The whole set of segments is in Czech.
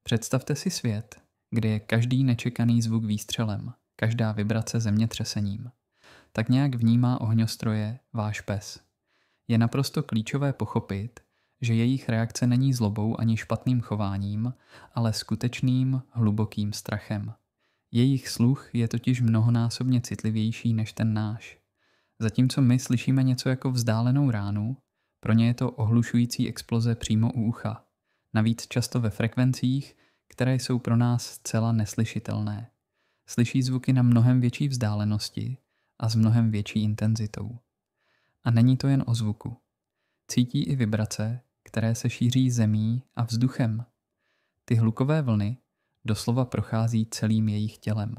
Představte si svět, kde je každý nečekaný zvuk výstřelem, každá vibrace zemětřesením. Tak nějak vnímá ohňostroje váš pes. Je naprosto klíčové pochopit, že jejich reakce není zlobou ani špatným chováním, ale skutečným, hlubokým strachem. Jejich sluch je totiž mnohonásobně citlivější než ten náš. Zatímco my slyšíme něco jako vzdálenou ránu, pro ně je to ohlušující exploze přímo u ucha. Navíc často ve frekvencích, které jsou pro nás zcela neslyšitelné. Slyší zvuky na mnohem větší vzdálenosti a s mnohem větší intenzitou. A není to jen o zvuku. Cítí i vibrace, které se šíří zemí a vzduchem. Ty hlukové vlny doslova prochází celým jejich tělem.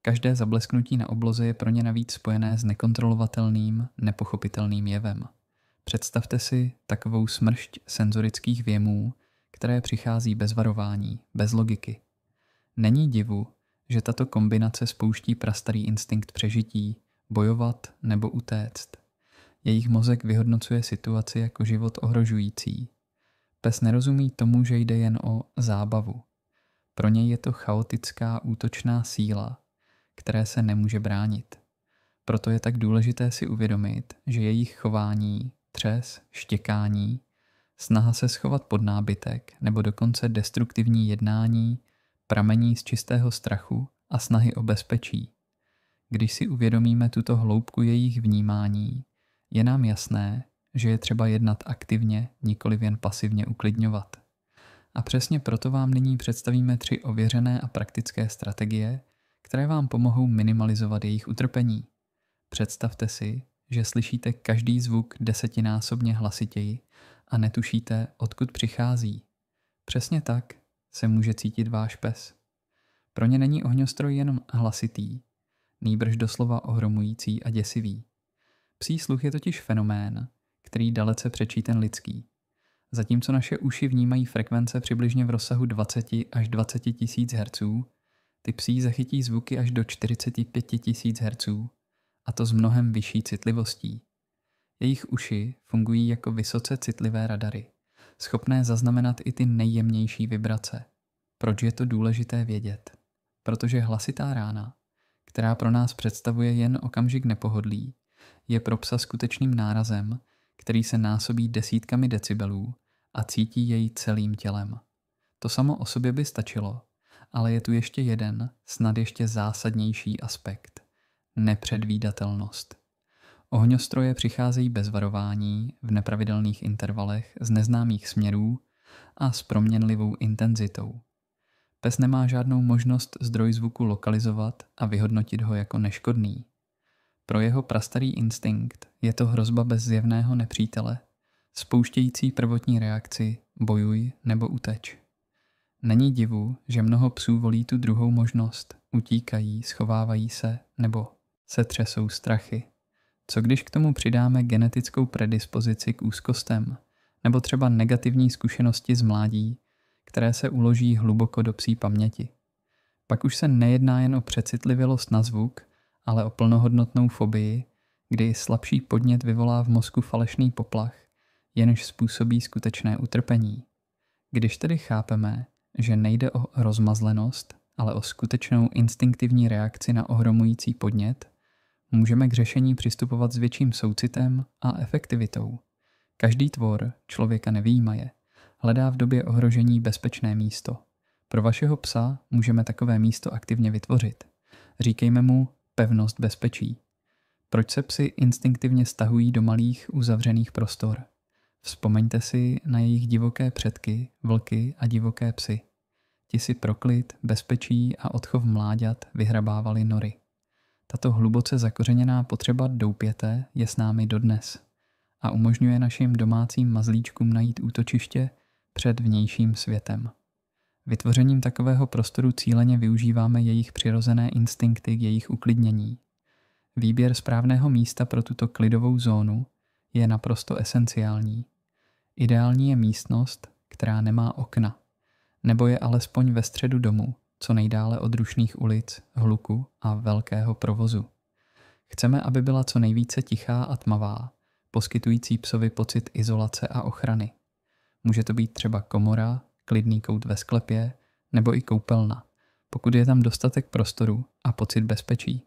Každé zablesknutí na obloze je pro ně navíc spojené s nekontrolovatelným, nepochopitelným jevem. Představte si takovou smršť senzorických věmů, které přichází bez varování, bez logiky. Není divu, že tato kombinace spouští prastarý instinkt přežití, bojovat nebo utéct. Jejich mozek vyhodnocuje situaci jako život ohrožující. Pes nerozumí tomu, že jde jen o zábavu. Pro něj je to chaotická útočná síla, které se nemůže bránit. Proto je tak důležité si uvědomit, že jejich chování, třes, štěkání, snaha se schovat pod nábytek nebo dokonce destruktivní jednání pramení z čistého strachu a snahy o bezpečí. Když si uvědomíme tuto hloubku jejich vnímání, je nám jasné, že je třeba jednat aktivně, nikoliv jen pasivně uklidňovat. A přesně proto vám nyní představíme 3 ověřené a praktické strategie, které vám pomohou minimalizovat jejich utrpení. Představte si, že slyšíte každý zvuk 10násobně hlasitěji a netušíte, odkud přichází. Přesně tak se může cítit váš pes. Pro ně není ohňostroj jenom hlasitý, nýbrž doslova ohromující a děsivý. Psí sluch je totiž fenomén, který dalece přečí ten lidský. Zatímco naše uši vnímají frekvence přibližně v rozsahu 20 až 20 tisíc Hz, ty psí zachytí zvuky až do 45 tisíc Hz, a to s mnohem vyšší citlivostí. Jejich uši fungují jako vysoce citlivé radary, schopné zaznamenat i ty nejjemnější vibrace. Proč je to důležité vědět? Protože hlasitá rána, která pro nás představuje jen okamžik nepohodlí, je pro psa skutečným nárazem, který se násobí desítkami decibelů a cítí jej celým tělem. To samo o sobě by stačilo, ale je tu ještě jeden, snad ještě zásadnější aspekt. Nepředvídatelnost. Ohňostroje přicházejí bez varování, v nepravidelných intervalech, z neznámých směrů a s proměnlivou intenzitou. Pes nemá žádnou možnost zdroj zvuku lokalizovat a vyhodnotit ho jako neškodný. Pro jeho prastarý instinkt je to hrozba bez zjevného nepřítele, spouštějící prvotní reakci bojuj nebo uteč. Není divu, že mnoho psů volí tu druhou možnost, utíkají, schovávají se nebo se třesou strachy. Co když k tomu přidáme genetickou predispozici k úzkostem nebo třeba negativní zkušenosti z mládí, které se uloží hluboko do psí paměti? Pak už se nejedná jen o přecitlivělost na zvuk, ale o plnohodnotnou fobii, kdy slabší podnět vyvolá v mozku falešný poplach, jenž způsobí skutečné utrpení. Když tedy chápeme, že nejde o rozmazlenost, ale o skutečnou instinktivní reakci na ohromující podnět, můžeme k řešení přistupovat s větším soucitem a efektivitou. Každý tvor, člověka nevyjímaje, hledá v době ohrožení bezpečné místo. Pro vašeho psa můžeme takové místo aktivně vytvořit. Říkejme mu pevnost bezpečí. Proč se psi instinktivně stahují do malých uzavřených prostor? Vzpomeňte si na jejich divoké předky, vlky a divoké psy. Ti si pro klid, bezpečí a odchov mláďat vyhrabávali nory. Tato hluboce zakořeněná potřeba doupěte je s námi dodnes a umožňuje našim domácím mazlíčkům najít útočiště před vnějším světem. Vytvořením takového prostoru cíleně využíváme jejich přirozené instinkty k jejich uklidnění. Výběr správného místa pro tuto klidovou zónu je naprosto esenciální. Ideální je místnost, která nemá okna, nebo je alespoň ve středu domu, co nejdále od rušných ulic, hluku a velkého provozu. Chceme, aby byla co nejvíce tichá a tmavá, poskytující psovi pocit izolace a ochrany. Může to být třeba komora, klidný kout ve sklepě nebo i koupelna, pokud je tam dostatek prostoru a pocit bezpečí.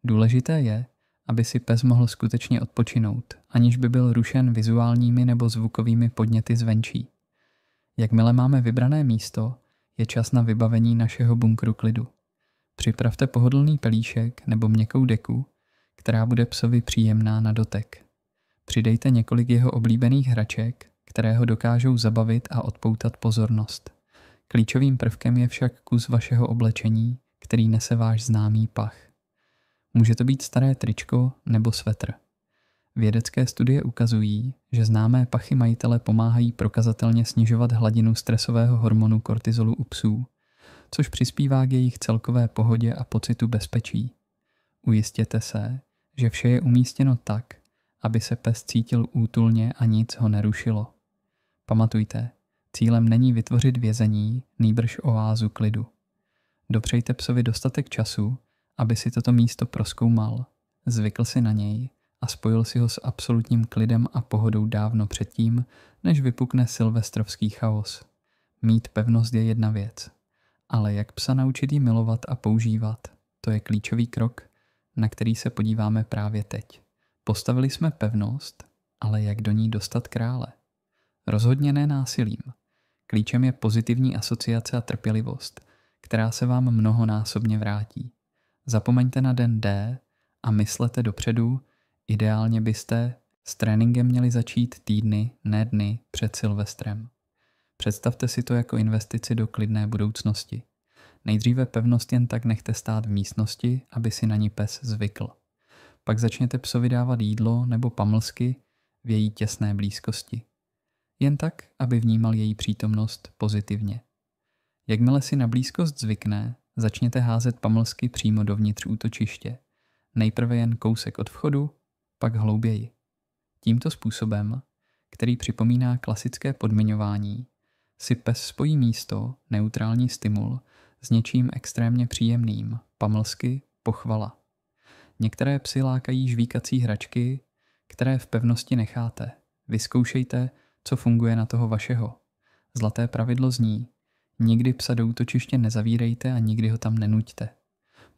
Důležité je, aby si pes mohl skutečně odpočinout, aniž by byl rušen vizuálními nebo zvukovými podněty zvenčí. Jakmile máme vybrané místo, je čas na vybavení našeho bunkru klidu. Připravte pohodlný pelíšek nebo měkkou deku, která bude psovi příjemná na dotek. Přidejte několik jeho oblíbených hraček, které ho dokážou zabavit a odpoutat pozornost. Klíčovým prvkem je však kus vašeho oblečení, který nese váš známý pach. Může to být staré tričko nebo svetr. Vědecké studie ukazují, že známé pachy majitele pomáhají prokazatelně snižovat hladinu stresového hormonu kortizolu u psů, což přispívá k jejich celkové pohodě a pocitu bezpečí. Ujistěte se, že vše je umístěno tak, aby se pes cítil útulně a nic ho nerušilo. Pamatujte, cílem není vytvořit vězení, nýbrž oázu klidu. Dopřejte psovi dostatek času, aby si toto místo prozkoumal, zvykl si na něj a spojil si ho s absolutním klidem a pohodou dávno předtím, než vypukne silvestrovský chaos. Mít pevnost je jedna věc, ale jak psa naučit jí milovat a používat, to je klíčový krok, na který se podíváme právě teď. Postavili jsme pevnost, ale jak do ní dostat krále? Rozhodně ne násilím. Klíčem je pozitivní asociace a trpělivost, která se vám mnohonásobně vrátí. Zapomeňte na den D a myslete dopředu, ideálně byste s tréninkem měli začít týdny, ne dny před Silvestrem. Představte si to jako investici do klidné budoucnosti. Nejdříve pevnost jen tak nechte stát v místnosti, aby si na ní pes zvykl. Pak začněte psovi dávat jídlo nebo pamlsky v její těsné blízkosti. Jen tak, aby vnímal její přítomnost pozitivně. Jakmile si na blízkost zvykne, začněte házet pamlsky přímo dovnitř útočiště. Nejprve jen kousek od vchodu, pak hlouběji. Tímto způsobem, který připomíná klasické podmiňování, si pes spojí místo, neutrální stimul, s něčím extrémně příjemným, pamlsky, pochvala. Některé psy lákají žvíkací hračky, které v pevnosti necháte. Vyzkoušejte, co funguje na toho vašeho. Zlaté pravidlo zní: nikdy psa do útočiště nezavírejte a nikdy ho tam nenuťte.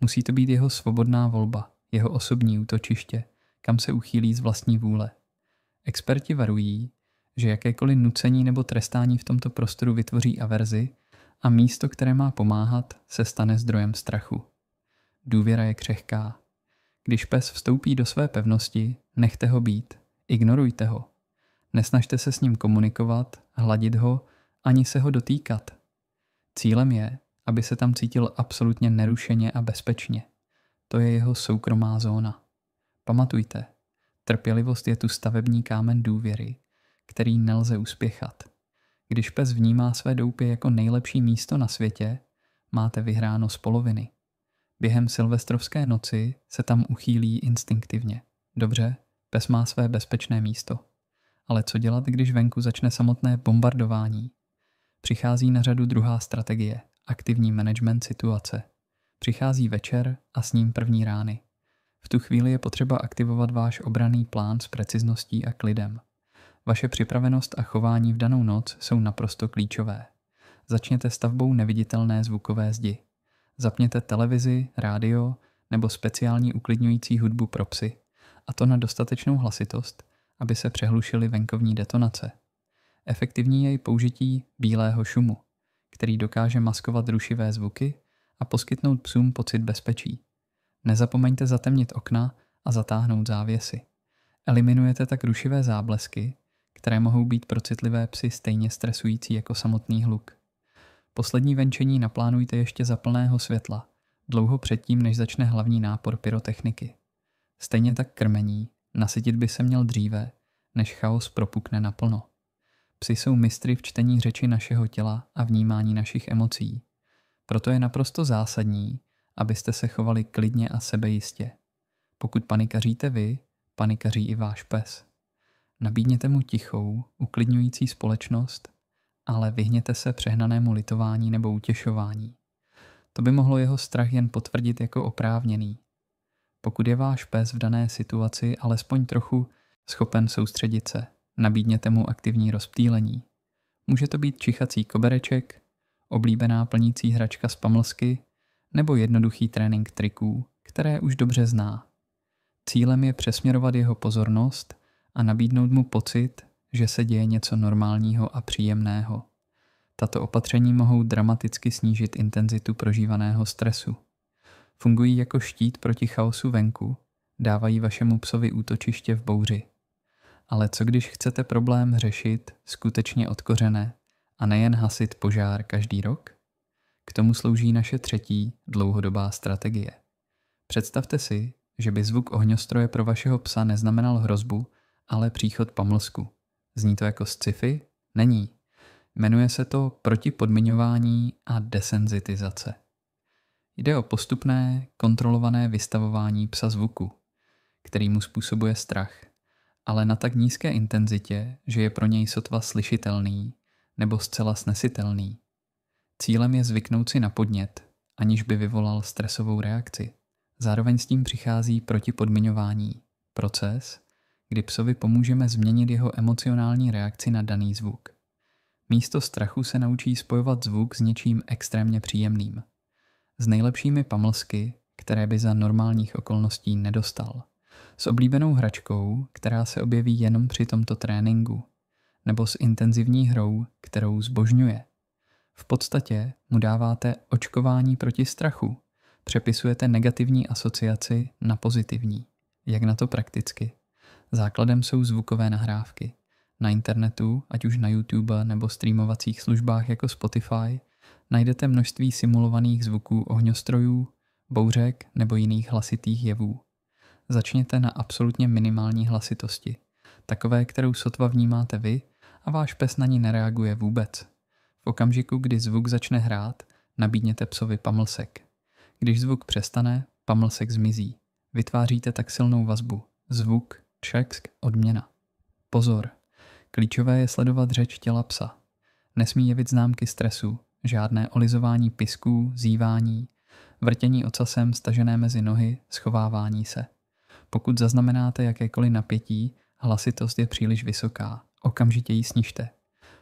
Musí to být jeho svobodná volba, jeho osobní útočiště, kam se uchýlí z vlastní vůle. Experti varují, že jakékoliv nucení nebo trestání v tomto prostoru vytvoří averzi a místo, které má pomáhat, se stane zdrojem strachu. Důvěra je křehká. Když pes vstoupí do své pevnosti, nechte ho být, ignorujte ho. Nesnažte se s ním komunikovat, hladit ho, ani se ho dotýkat. Cílem je, aby se tam cítil absolutně nerušeně a bezpečně. To je jeho soukromá zóna. Pamatujte, trpělivost je tu stavební kámen důvěry, který nelze uspěchat. Když pes vnímá své doupě jako nejlepší místo na světě, máte vyhráno z poloviny. Během silvestrovské noci se tam uchýlí instinktivně. Dobře, pes má své bezpečné místo. Ale co dělat, když venku začne samotné bombardování? Přichází na řadu druhá strategie, aktivní management situace. Přichází večer a s ním první rány. V tu chvíli je potřeba aktivovat váš obranný plán s precizností a klidem. Vaše připravenost a chování v danou noc jsou naprosto klíčové. Začněte stavbou neviditelné zvukové zdi. Zapněte televizi, rádio nebo speciální uklidňující hudbu pro psy, a to na dostatečnou hlasitost, aby se přehlušily venkovní detonace. Efektivní je i použití bílého šumu, který dokáže maskovat rušivé zvuky a poskytnout psům pocit bezpečí. Nezapomeňte zatemnit okna a zatáhnout závěsy. Eliminujete tak rušivé záblesky, které mohou být pro citlivé psy stejně stresující jako samotný hluk. Poslední venčení naplánujte ještě za plného světla, dlouho předtím, než začne hlavní nápor pyrotechniky. Stejně tak krmení, nasytit by se měl dříve, než chaos propukne naplno. Psi jsou mistry v čtení řeči našeho těla a vnímání našich emocí. Proto je naprosto zásadní, abyste se chovali klidně a sebejistě. Pokud panikaříte vy, panikaří i váš pes. Nabídněte mu tichou, uklidňující společnost, ale vyhněte se přehnanému litování nebo utěšování. To by mohlo jeho strach jen potvrdit jako oprávněný. Pokud je váš pes v dané situaci alespoň trochu schopen soustředit se, nabídněte mu aktivní rozptýlení. Může to být čichací kobereček, oblíbená plnící hračka z pamlsky nebo jednoduchý trénink triků, které už dobře zná. Cílem je přesměrovat jeho pozornost a nabídnout mu pocit, že se děje něco normálního a příjemného. Tato opatření mohou dramaticky snížit intenzitu prožívaného stresu. Fungují jako štít proti chaosu venku, dávají vašemu psovi útočiště v bouři. Ale co když chcete problém řešit skutečně od kořene a nejen hasit požár každý rok? K tomu slouží naše třetí dlouhodobá strategie. Představte si, že by zvuk ohňostroje pro vašeho psa neznamenal hrozbu, ale příchod pamlsku. Zní to jako sci-fi? Není. Jmenuje se to protipodmiňování a desenzitizace. Jde o postupné, kontrolované vystavování psa zvuku, který mu způsobuje strach, ale na tak nízké intenzitě, že je pro něj sotva slyšitelný nebo zcela snesitelný. Cílem je zvyknout si na podnět, aniž by vyvolal stresovou reakci. Zároveň s tím přichází protipodmiňování, proces, kdy psovi pomůžeme změnit jeho emocionální reakci na daný zvuk. Místo strachu se naučí spojovat zvuk s něčím extrémně příjemným. S nejlepšími pamlsky, které by za normálních okolností nedostal. S oblíbenou hračkou, která se objeví jenom při tomto tréninku. Nebo s intenzivní hrou, kterou zbožňuje. V podstatě mu dáváte očkování proti strachu. Přepisujete negativní asociaci na pozitivní. Jak na to prakticky? Základem jsou zvukové nahrávky. Na internetu, ať už na YouTube nebo streamovacích službách jako Spotify, najdete množství simulovaných zvuků ohňostrojů, bouřek nebo jiných hlasitých jevů. Začněte na absolutně minimální hlasitosti, takové, kterou sotva vnímáte vy a váš pes na ní nereaguje vůbec. V okamžiku, kdy zvuk začne hrát, nabídněte psovi pamlsek. Když zvuk přestane, pamlsek zmizí. Vytváříte tak silnou vazbu. Zvuk, česk, odměna. Pozor! Klíčové je sledovat řeč těla psa. Nesmí jevit známky stresu, žádné olizování pisků, zívání, vrtění ocasem stažené mezi nohy, schovávání se. Pokud zaznamenáte jakékoliv napětí, hlasitost je příliš vysoká. Okamžitě ji snižte.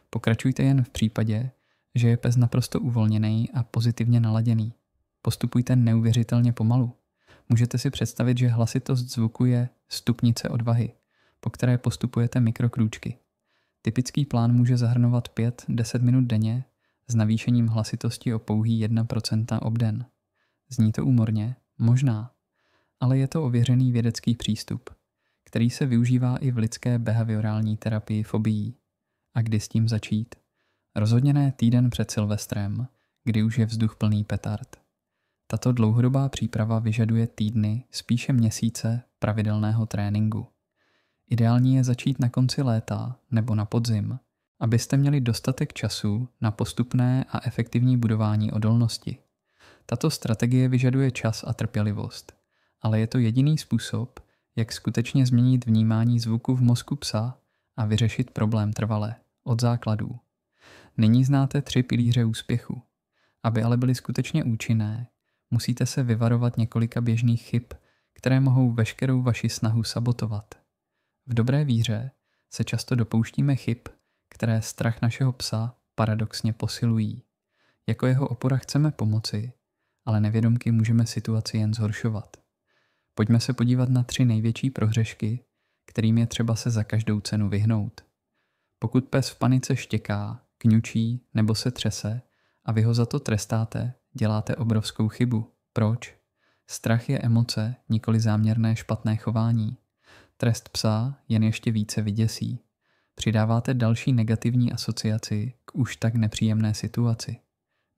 Pokračujte jen v případě, že je pes naprosto uvolněný a pozitivně naladěný. Postupujte neuvěřitelně pomalu. Můžete si představit, že hlasitost zvuku je stupnice odvahy, po které postupujete mikrokrůčky. Typický plán může zahrnovat 5-10 minut denně s navýšením hlasitosti o pouhý 1% obden. Zní to úmorně? Možná. Ale je to ověřený vědecký přístup, který se využívá i v lidské behaviorální terapii fobií. A kdy s tím začít? Rozhodně ne týden před Silvestrem, kdy už je vzduch plný petard. Tato dlouhodobá příprava vyžaduje týdny, spíše měsíce pravidelného tréninku. Ideální je začít na konci léta nebo na podzim, abyste měli dostatek času na postupné a efektivní budování odolnosti. Tato strategie vyžaduje čas a trpělivost, ale je to jediný způsob, jak skutečně změnit vnímání zvuku v mozku psa a vyřešit problém trvale, od základů. Nyní znáte 3 pilíře úspěchu. Aby ale byly skutečně účinné, musíte se vyvarovat několika běžných chyb, které mohou veškerou vaši snahu sabotovat. V dobré víře se často dopouštíme chyb, které strach našeho psa paradoxně posilují. Jako jeho opora chceme pomoci, ale nevědomky můžeme situaci jen zhoršovat. Pojďme se podívat na 3 největší prohřešky, kterým je třeba se za každou cenu vyhnout. Pokud pes v panice štěká, kňučí nebo se třese a vy ho za to trestáte, děláte obrovskou chybu. Proč? Strach je emoce, nikoli záměrné špatné chování. Trest psa jen ještě více vyděsí. Přidáváte další negativní asociaci k už tak nepříjemné situaci.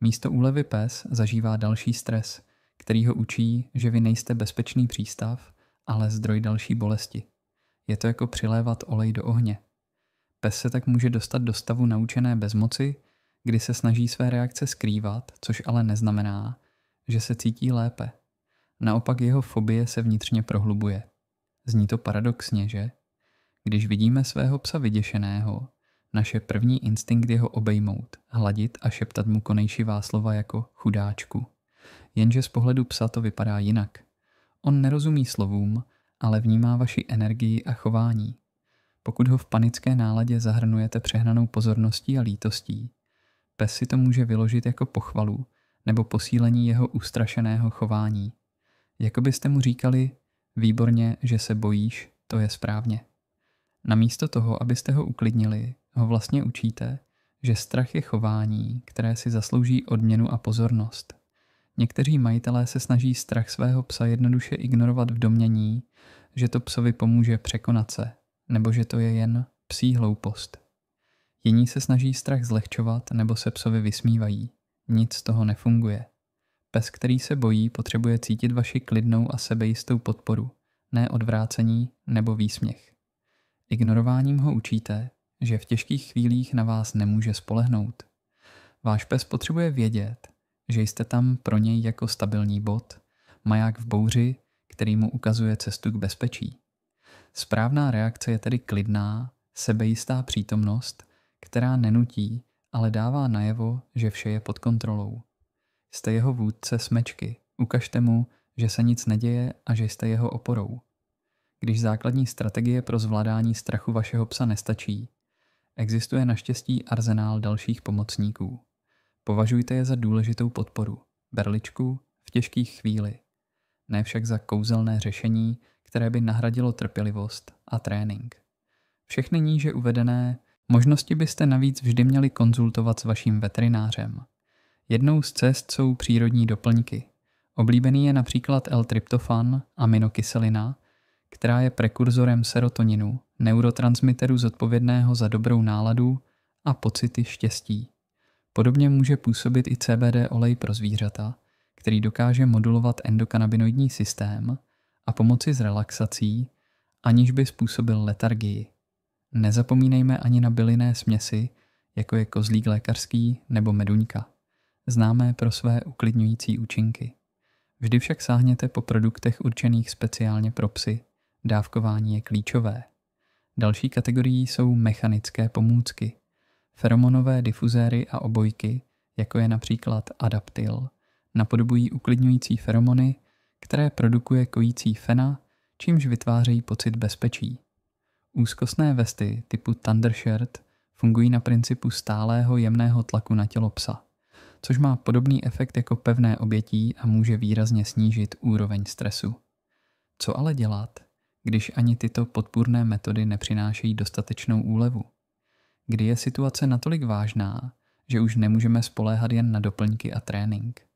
Místo úlevy pes zažívá další stres, který ho učí, že vy nejste bezpečný přístav, ale zdroj další bolesti. Je to jako přilévat olej do ohně. Pes se tak může dostat do stavu naučené bezmoci, kdy se snaží své reakce skrývat, což ale neznamená, že se cítí lépe. Naopak jeho fobie se vnitřně prohlubuje. Zní to paradoxně, že? Když vidíme svého psa vyděšeného, naše první instinkt je ho obejmout, hladit a šeptat mu konejšivá slova jako chudáčku. Jenže z pohledu psa to vypadá jinak. On nerozumí slovům, ale vnímá vaši energii a chování. Pokud ho v panické náladě zahrnujete přehnanou pozorností a lítostí, pes si to může vyložit jako pochvalu nebo posílení jeho ustrašeného chování. Jako byste mu říkali, výborně, že se bojíš, to je správně. Namísto toho, abyste ho uklidnili, ho vlastně učíte, že strach je chování, které si zaslouží odměnu a pozornost. Někteří majitelé se snaží strach svého psa jednoduše ignorovat v domnění, že to psovi pomůže překonat se, nebo že to je jen psí hloupost. Jiní se snaží strach zlehčovat nebo se psovi vysmívají. Nic z toho nefunguje. Pes, který se bojí, potřebuje cítit vaši klidnou a sebejistou podporu, ne odvrácení nebo výsměch. Ignorováním ho učíte, že v těžkých chvílích na vás nemůže spolehnout. Váš pes potřebuje vědět, že jste tam pro něj jako stabilní bod, maják v bouři, který mu ukazuje cestu k bezpečí. Správná reakce je tedy klidná, sebejistá přítomnost, která nenutí, ale dává najevo, že vše je pod kontrolou. Jste jeho vůdce smečky, ukažte mu, že se nic neděje a že jste jeho oporou. Když základní strategie pro zvládání strachu vašeho psa nestačí, existuje naštěstí arzenál dalších pomocníků. Považujte je za důležitou podporu, berličku v těžkých chvíli, ne však za kouzelné řešení, které by nahradilo trpělivost a trénink. Všechny níže uvedené možnosti byste navíc vždy měli konzultovat s vaším veterinářem. Jednou z cest jsou přírodní doplňky. Oblíbený je například L-tryptofan, aminokyselina, která je prekurzorem serotoninu, neurotransmiteru zodpovědného za dobrou náladu a pocity štěstí. Podobně může působit i CBD olej pro zvířata, který dokáže modulovat endokanabinoidní systém a pomoci s relaxací, aniž by způsobil letargii. Nezapomínejme ani na bylinné směsi, jako je kozlík lékařský nebo meduňka, známé pro své uklidňující účinky. Vždy však sáhněte po produktech určených speciálně pro psy. Dávkování je klíčové. Další kategorií jsou mechanické pomůcky. Feromonové difuzéry a obojky, jako je například Adaptil, napodobují uklidňující feromony, které produkuje kojící fena, čímž vytvářejí pocit bezpečí. Úzkostné vesty typu Thundershirt fungují na principu stálého jemného tlaku na tělo psa, což má podobný efekt jako pevné obětí a může výrazně snížit úroveň stresu. Co ale dělat, když ani tyto podpůrné metody nepřinášejí dostatečnou úlevu? Kdy je situace natolik vážná, že už nemůžeme spoléhat jen na doplňky a trénink?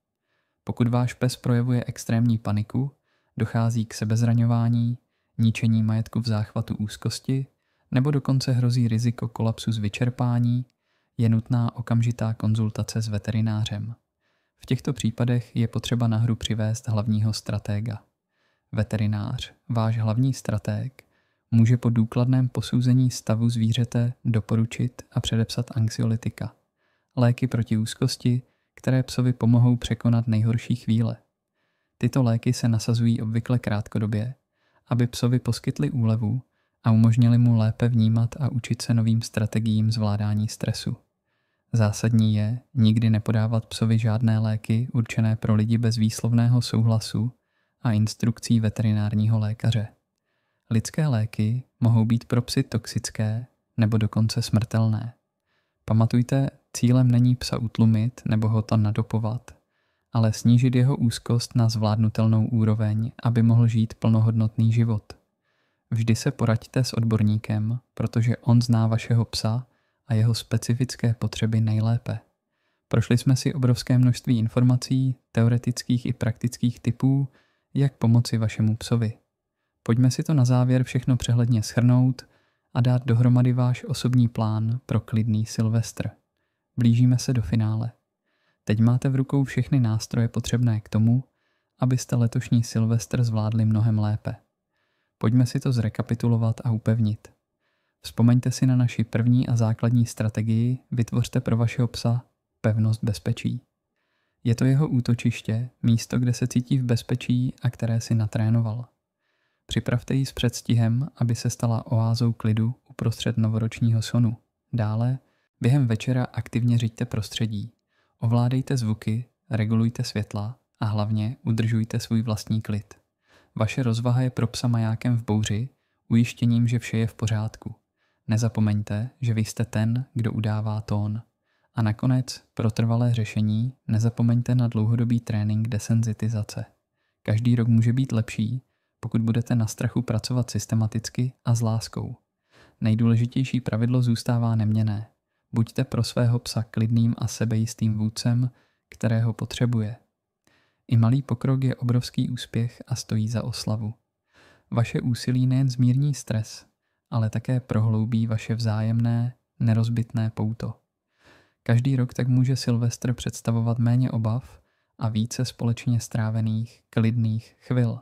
Pokud váš pes projevuje extrémní paniku, dochází k sebezraňování, ničení majetku v záchvatu úzkosti nebo dokonce hrozí riziko kolapsu z vyčerpání, je nutná okamžitá konzultace s veterinářem. V těchto případech je potřeba na hru přivést hlavního stratéga. Veterinář, váš hlavní stratég, může po důkladném posouzení stavu zvířete doporučit a předepsat anxiolytika, léky proti úzkosti, které psovi pomohou překonat nejhorší chvíle. Tyto léky se nasazují obvykle krátkodobě, aby psovi poskytly úlevu a umožnili mu lépe vnímat a učit se novým strategiím zvládání stresu. Zásadní je nikdy nepodávat psovi žádné léky určené pro lidi bez výslovného souhlasu a instrukcí veterinárního lékaře. Lidské léky mohou být pro psy toxické nebo dokonce smrtelné. Pamatujte, cílem není psa utlumit nebo ho tam nadopovat, ale snížit jeho úzkost na zvládnutelnou úroveň, aby mohl žít plnohodnotný život. Vždy se poraďte s odborníkem, protože on zná vašeho psa a jeho specifické potřeby nejlépe. Prošli jsme si obrovské množství informací, teoretických i praktických tipů, jak pomoci vašemu psovi. Pojďme si to na závěr všechno přehledně shrnout a dát dohromady váš osobní plán pro klidný Silvestr. Blížíme se do finále. Teď máte v rukou všechny nástroje potřebné k tomu, abyste letošní Silvestr zvládli mnohem lépe. Pojďme si to zrekapitulovat a upevnit. Vzpomeňte si na naši první a základní strategii, vytvořte pro vašeho psa pevnost bezpečí. Je to jeho útočiště, místo, kde se cítí v bezpečí a které si natrénoval. Připravte ji s předstihem, aby se stala oázou klidu uprostřed novoročního sonu. Dále, během večera aktivně řiďte prostředí. Ovládejte zvuky, regulujte světla a hlavně udržujte svůj vlastní klid. Vaše rozvaha je pro psa majákem v bouři, ujištěním, že vše je v pořádku. Nezapomeňte, že vy jste ten, kdo udává tón. A nakonec pro trvalé řešení nezapomeňte na dlouhodobý trénink desenzitizace. Každý rok může být lepší, pokud budete na strachu pracovat systematicky a s láskou. Nejdůležitější pravidlo zůstává neměnné. Buďte pro svého psa klidným a sebejistým vůdcem, kterého potřebuje. I malý pokrok je obrovský úspěch a stojí za oslavu. Vaše úsilí nejen zmírní stres, ale také prohloubí vaše vzájemné, nerozbitné pouto. Každý rok tak může Silvestr představovat méně obav a více společně strávených, klidných chvil.